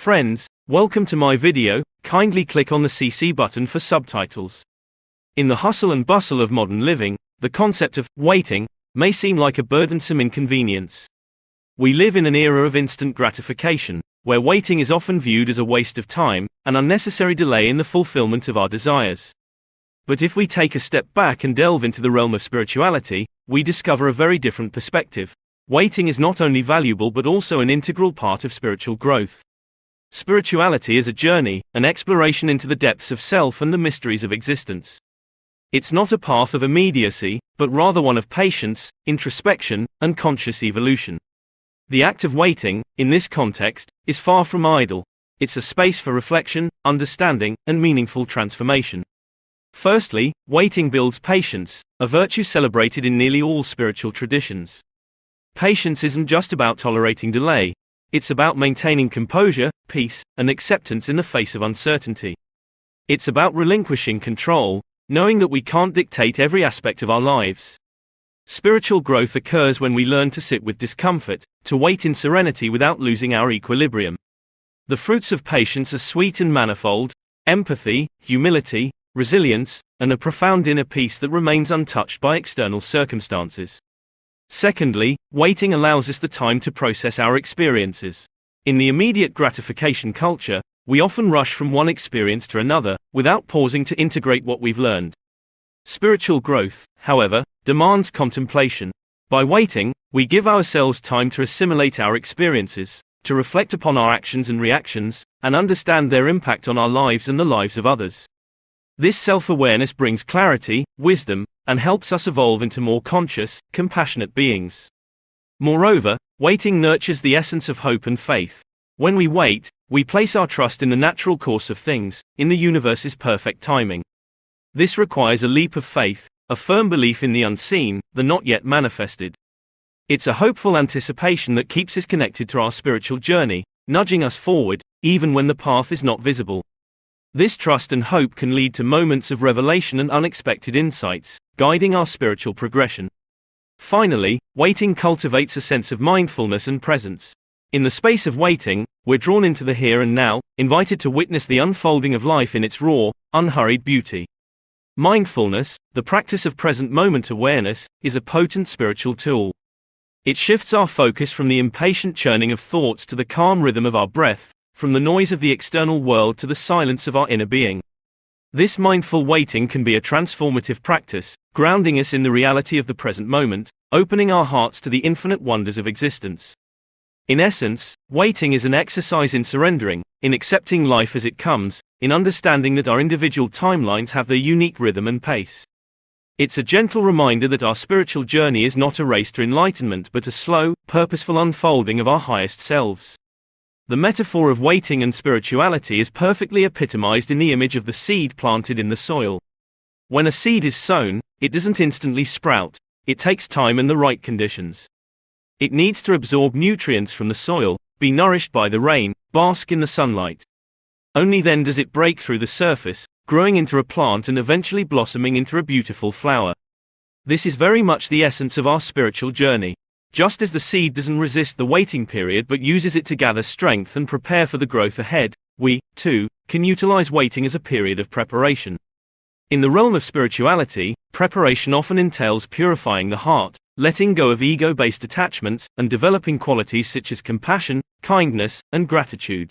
Friends, welcome to my video. Kindly click on the CC button for subtitles. In the hustle and bustle of modern living, the concept of waiting may seem like a burdensome inconvenience. We live in an era of instant gratification, where waiting is often viewed as a waste of time, an unnecessary delay in the fulfillment of our desires. But if we take a step back and delve into the realm of spirituality, we discover a very different perspective. Waiting is not only valuable but also an integral part of spiritual growth. Spirituality is a journey, an exploration into the depths of self and the mysteries of existence. It's not a path of immediacy, but rather one of patience, introspection, and conscious evolution. The act of waiting, in this context, is far from idle. It's a space for reflection, understanding, and meaningful transformation. Firstly, waiting builds patience, a virtue celebrated in nearly all spiritual traditions. Patience isn't just about tolerating delay. It's about maintaining composure, peace, and acceptance in the face of uncertainty. It's about relinquishing control, knowing that we can't dictate every aspect of our lives. Spiritual growth occurs when we learn to sit with discomfort, to wait in serenity without losing our equilibrium. The fruits of patience are sweet and manifold: empathy, humility, resilience, and a profound inner peace that remains untouched by external circumstances. Secondly, waiting allows us the time to process our experiences. In the immediate gratification culture, we often rush from one experience to another, without pausing to integrate what we've learned. Spiritual growth, however, demands contemplation. By waiting, we give ourselves time to assimilate our experiences, to reflect upon our actions and reactions, and understand their impact on our lives and the lives of others. This self-awareness brings clarity, wisdom, and helps us evolve into more conscious, compassionate beings. Moreover, waiting nurtures the essence of hope and faith. When we wait, we place our trust in the natural course of things, in the universe's perfect timing. This requires a leap of faith, a firm belief in the unseen, the not yet manifested. It's a hopeful anticipation that keeps us connected to our spiritual journey, nudging us forward, even when the path is not visible. This trust and hope can lead to moments of revelation and unexpected insights, guiding our spiritual progression. Finally, waiting cultivates a sense of mindfulness and presence. In the space of waiting, we're drawn into the here and now, invited to witness the unfolding of life in its raw, unhurried beauty. Mindfulness, the practice of present moment awareness, is a potent spiritual tool. It shifts our focus from the impatient churning of thoughts to the calm rhythm of our breath, from the noise of the external world to the silence of our inner being. This mindful waiting can be a transformative practice, grounding us in the reality of the present moment, opening our hearts to the infinite wonders of existence. In essence, waiting is an exercise in surrendering, in accepting life as it comes, in understanding that our individual timelines have their unique rhythm and pace. It's a gentle reminder that our spiritual journey is not a race to enlightenment but a slow, purposeful unfolding of our highest selves. The metaphor of waiting and spirituality is perfectly epitomized in the image of the seed planted in the soil. When a seed is sown, it doesn't instantly sprout. It takes time and the right conditions. It needs to absorb nutrients from the soil, be nourished by the rain, bask in the sunlight. Only then does it break through the surface, growing into a plant and eventually blossoming into a beautiful flower. This is very much the essence of our spiritual journey. Just as the seed doesn't resist the waiting period but uses it to gather strength and prepare for the growth ahead, we, too, can utilize waiting as a period of preparation. In the realm of spirituality, preparation often entails purifying the heart, letting go of ego-based attachments, and developing qualities such as compassion, kindness, and gratitude.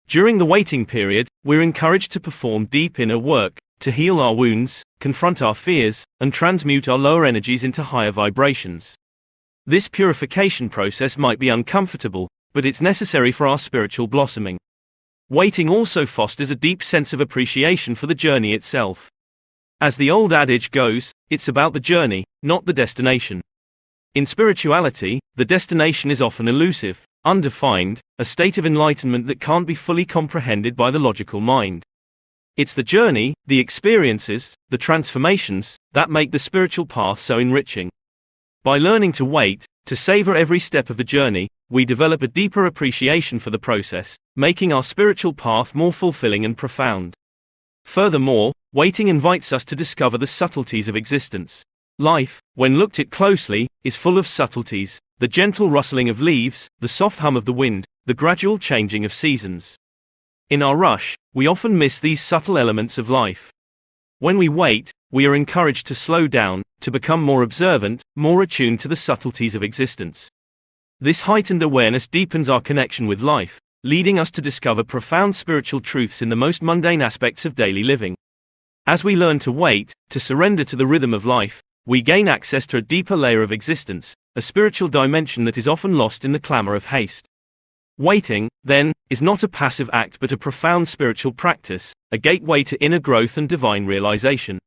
During the waiting period, we're encouraged to perform deep inner work, to heal our wounds, confront our fears, and transmute our lower energies into higher vibrations. This purification process might be uncomfortable, but it's necessary for our spiritual blossoming. Waiting also fosters a deep sense of appreciation for the journey itself. As the old adage goes, it's about the journey, not the destination. In spirituality, the destination is often elusive, undefined, a state of enlightenment that can't be fully comprehended by the logical mind. It's the journey, the experiences, the transformations, that make the spiritual path so enriching. By learning to wait, to savor every step of the journey, we develop a deeper appreciation for the process, making our spiritual path more fulfilling and profound. Furthermore, waiting invites us to discover the subtleties of existence. Life, when looked at closely, is full of subtleties: the gentle rustling of leaves, the soft hum of the wind, the gradual changing of seasons. In our rush, we often miss these subtle elements of life. When we wait, we are encouraged to slow down, to become more observant, more attuned to the subtleties of existence. This heightened awareness deepens our connection with life, leading us to discover profound spiritual truths in the most mundane aspects of daily living. As we learn to wait, to surrender to the rhythm of life, we gain access to a deeper layer of existence, a spiritual dimension that is often lost in the clamor of haste. Waiting, then, is not a passive act but a profound spiritual practice, a gateway to inner growth and divine realization.